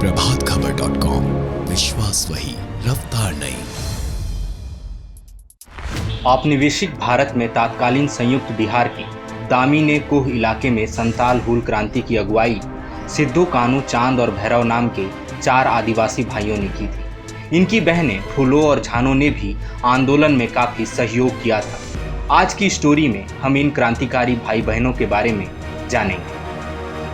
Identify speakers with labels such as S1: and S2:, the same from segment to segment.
S1: प्रभातखबर.com, विश्वास वही, रफ्तार नहीं।
S2: औपनिवेशिक भारत में तत्कालीन संयुक्त बिहार के दामिनी कोह इलाके में संताल हूल क्रांति की अगुवाई सिद्धू कान्हू चांद और भैरव नाम के 4 आदिवासी भाइयों ने की थी। इनकी बहनें फूलो और झानो ने भी आंदोलन में काफी सहयोग किया था। आज की स्टोरी में हम इन क्रांतिकारी भाई बहनों के बारे में जानेंगे।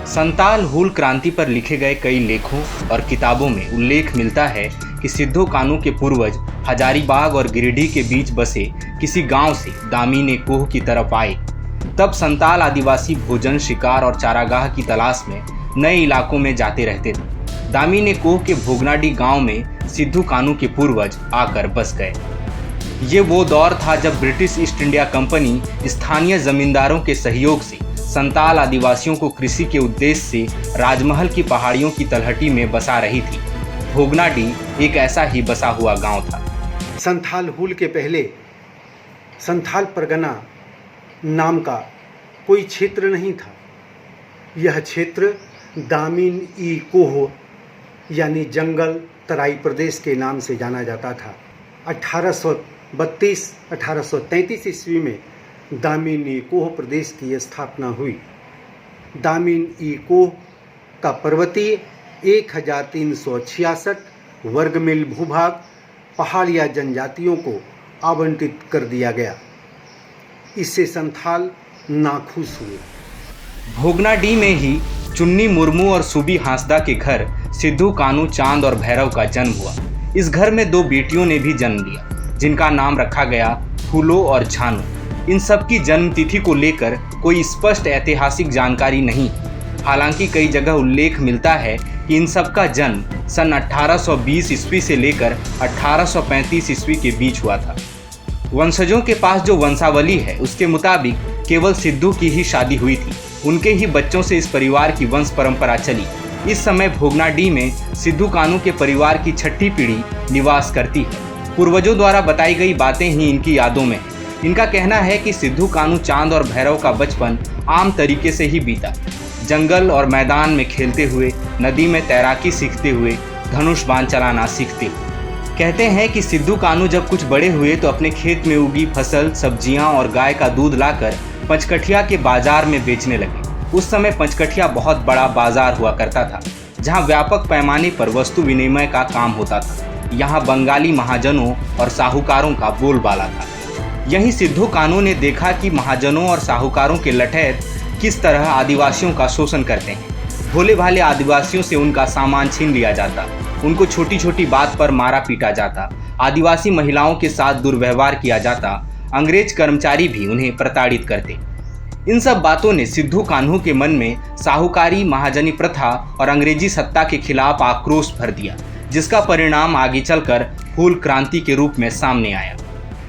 S2: संताल हूल क्रांति पर लिखे गए कई लेखों और किताबों में उल्लेख मिलता है कि सिद्धू कान्हू के पूर्वज हजारीबाग और गिरिडीह के बीच बसे किसी गांव से दामिनी कोह की तरफ आए। तब संताल आदिवासी भोजन, शिकार और चारागाह की तलाश में नए इलाकों में जाते रहते थे। दामिनी कोह के भोगनाडी गांव में सिद्धू कान्हू के पूर्वज आकर बस गए। ये वो दौर था जब ब्रिटिश ईस्ट इंडिया कंपनी स्थानीय जमींदारों के सहयोग से संताल आदिवासियों को कृषि के उद्देश्य से राजमहल की पहाड़ियों की तलहटी में बसा रही थी। भोगनाडीह एक ऐसा ही बसा हुआ गांव था।
S3: संथाल हूल के पहले संथाल परगना नाम का कोई क्षेत्र नहीं था। यह क्षेत्र दामिनी कोह यानी जंगल तराई प्रदेश के नाम से जाना जाता था। 1832-1833 ईस्वी में दामिनी कोह प्रदेश की स्थापना हुई। दामिनी कोह का पर्वतीय 1366 वर्ग मील भूभाग पहाड़िया जनजातियों को आवंटित कर दिया गया। इससे संथाल नाखुश हुए।
S2: भोगनाडीह में ही चुन्नी मुर्मू और सूबी हांसदा के घर सिद्धू कान्हू चांद और भैरव का जन्म हुआ। इस घर में 2 बेटियों ने भी जन्म लिया, जिनका नाम रखा गया फूलो और झानो। इन सब की जन्म तिथि को लेकर कोई स्पष्ट ऐतिहासिक जानकारी नहीं। हालांकि कई जगह उल्लेख मिलता है कि इन सब का जन्म सन 1820 ईस्वी से लेकर 1835 ईस्वी के बीच हुआ था। वंशजों के पास जो वंशावली है उसके मुताबिक केवल सिद्धू की ही शादी हुई थी। उनके ही बच्चों से इस परिवार की वंश परंपरा चली। इस समय भोगनाडीह में सिद्धू कान्हू के परिवार की 6ठी पीढ़ी निवास करती है। पूर्वजों द्वारा बताई गई बातें ही इनकी यादों में है। इनका कहना है कि सिद्धू कान्हू चांद और भैरव का बचपन आम तरीके से ही बीता। जंगल और मैदान में खेलते हुए, नदी में तैराकी सीखते हुए, धनुष बाण चलाना सीखते हुए। कहते हैं कि सिद्धू कान्हू जब कुछ बड़े हुए तो अपने खेत में उगी फसल, सब्जियां और गाय का दूध लाकर पंचकठिया के बाजार में बेचने लगे। उस समय पंचकठिया बहुत बड़ा बाजार हुआ करता था, जहां व्यापक पैमाने पर वस्तु विनिमय का काम होता था। यहाँ बंगाली महाजनों और साहूकारों का बोलबाला था। यहीं सिद्धू कान्हू ने देखा कि महाजनों और साहूकारों के लठैत किस तरह आदिवासियों का शोषण करते हैं। भोले भाले आदिवासियों से उनका सामान छीन लिया जाता, उनको छोटी छोटी बात पर मारा पीटा जाता, आदिवासी महिलाओं के साथ दुर्व्यवहार किया जाता, अंग्रेज कर्मचारी भी उन्हें प्रताड़ित करते। इन सब बातों ने सिद्धू कान्हू के मन में साहूकारी, महाजनी प्रथा और अंग्रेजी सत्ता के खिलाफ आक्रोश भर दिया, जिसका परिणाम आगे चलकर हूल क्रांति के रूप में सामने आया।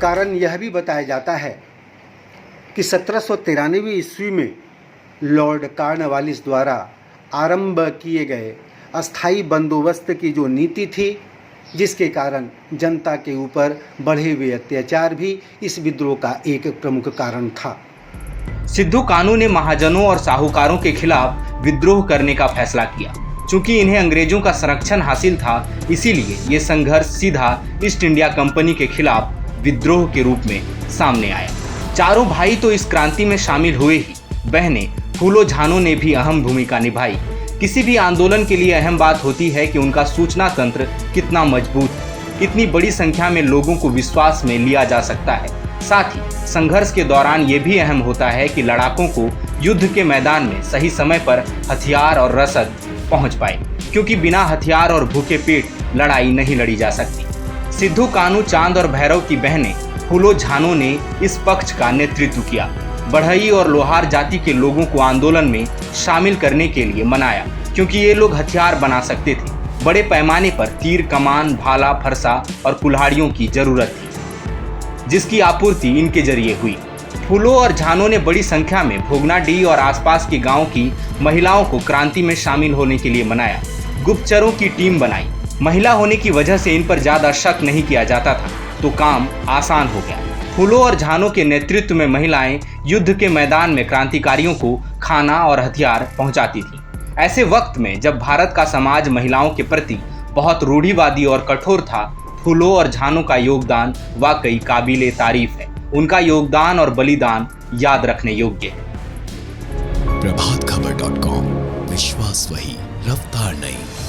S3: कारण यह भी बताया जाता है कि 1793 ईस्वी में लॉर्ड कॉर्नवालिस द्वारा आरंभ किए गए अस्थाई बंदोबस्त की जो नीति थी, जिसके कारण जनता के ऊपर बढ़े हुए अत्याचार भी इस विद्रोह का एक प्रमुख कारण था।
S2: सिद्धू कान्हू ने महाजनों और साहूकारों के खिलाफ विद्रोह करने का फैसला किया। चूंकि इन्हें अंग्रेजों का संरक्षण हासिल था, इसीलिए ये संघर्ष सीधा ईस्ट इंडिया कंपनी के खिलाफ विद्रोह के रूप में सामने आया। चारों भाई तो इस क्रांति में शामिल हुए ही, बहनें फूलो झानो ने भी अहम भूमिका निभाई। किसी भी आंदोलन के लिए अहम बात होती है कि उनका सूचना तंत्र कितना मजबूत है, कितनी बड़ी संख्या में लोगों को विश्वास में लिया जा सकता है। साथ ही संघर्ष के दौरान ये भी अहम होता है कि लड़ाकों को युद्ध के मैदान में सही समय पर हथियार और रसद पहुंच पाए, क्योंकि बिना हथियार और भूखे पेट लड़ाई नहीं लड़ी जा सकती। सिद्धू कान्हू चांद और भैरव की बहनें फूलो झानो ने इस पक्ष का नेतृत्व किया। बढ़ई और लोहार जाति के लोगों को आंदोलन में शामिल करने के लिए मनाया, क्योंकि ये लोग हथियार बना सकते थे। बड़े पैमाने पर तीर, कमान, भाला, फरसा और कुल्हाड़ियों की जरूरत थी, जिसकी आपूर्ति इनके जरिए हुई। फूलो और झानो ने बड़ी संख्या में भोगनाडीह और आसपास के गांव की महिलाओं को क्रांति में शामिल होने के लिए मनाया। गुप्तचरों की टीम बनाई। महिला होने की वजह से इन पर ज्यादा शक नहीं किया जाता था, तो काम आसान हो गया। फूलो और झानो के नेतृत्व में महिलाएं युद्ध के मैदान में क्रांतिकारियों को खाना और हथियार पहुंचाती थीं। ऐसे वक्त में जब भारत का समाज महिलाओं के प्रति बहुत रूढ़िवादी और कठोर था, फूलों और झानों का योगदान वाकई काबिले तारीफ है। उनका योगदान और बलिदान याद रखने योग्य है।
S1: प्रभातखबर.com, विश्वास वही, रफ्तार नहीं।